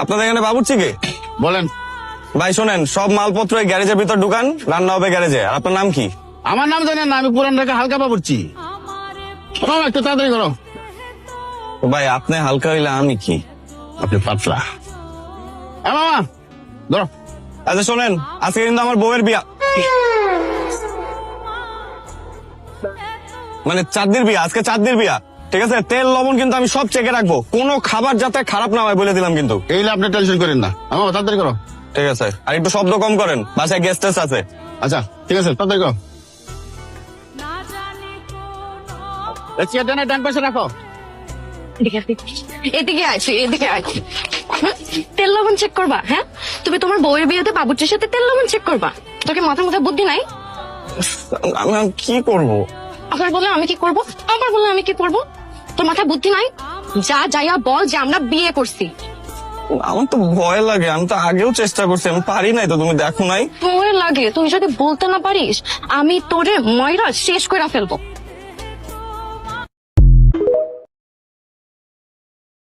আপনাদের এখানে বাবুর্চি কে? বলেন। ভাই শোনেন, সব মালপত্র এই গ্যারেজের ভিতর ঢুকান, রান্না হবে গ্যারেজে। আর আপনার নাম কি? আমার নাম জানেন না, আমি পুরান ঢাকা হালকা বাবুর্চি। একটু তাড়াতাড়ি করো। ভাই আপনি হালকা হইলে আমি কি? আপনি পাতলা। মামা ধরো। আচ্ছা শোনেন, আজকে কিন্তু আমার বউয়ের বিয়া, মানে চাঁদনির বিয়া, আজকে চাঁদনির বিয়া। ঠিক আছে, তেল লবণ কিন্তু আমি সব চেকে রাখবো, কোনো খাবার যাতে খারাপ না হয় বলে দিলাম কিন্তু। এইলে আপনি টেনশন করেন না। মামা তাড়াতাড়ি করো। ঠিক আছে, আর একটু শব্দ কম করেন, বাসায় গেস্ট আছে। আচ্ছা ঠিক আছে, তাড়াতাড়ি করো। চেয়ারটা ডান পাশে রাখো। এদিকে আছি, এদিকে আছি। তেল লবণ চেক করবা? হ্যাঁ, তুমি তোমার বউয়ের বিয়েতে বাবুর্চির সাথে তেল লবণ চেক করবা? তোকে মাথা বুদ্ধি নাই? আমি আর কি করব? আবার বলে আমি কি করব? আবার বলে আমি কি করব? তোর মাথায় বুদ্ধি নাই? যা যাইয়া বল যে আমরা বিয়ে করছি। আমার তো ভয় লাগে, আমি তো আগেও চেষ্টা করছি, আমি পারি নাই তো, তুমি দেখো নাই? ভয় লাগে? তুই যদি বলতে না পারিস আমি তোরে ময়রা শেষ করে ফেলবো।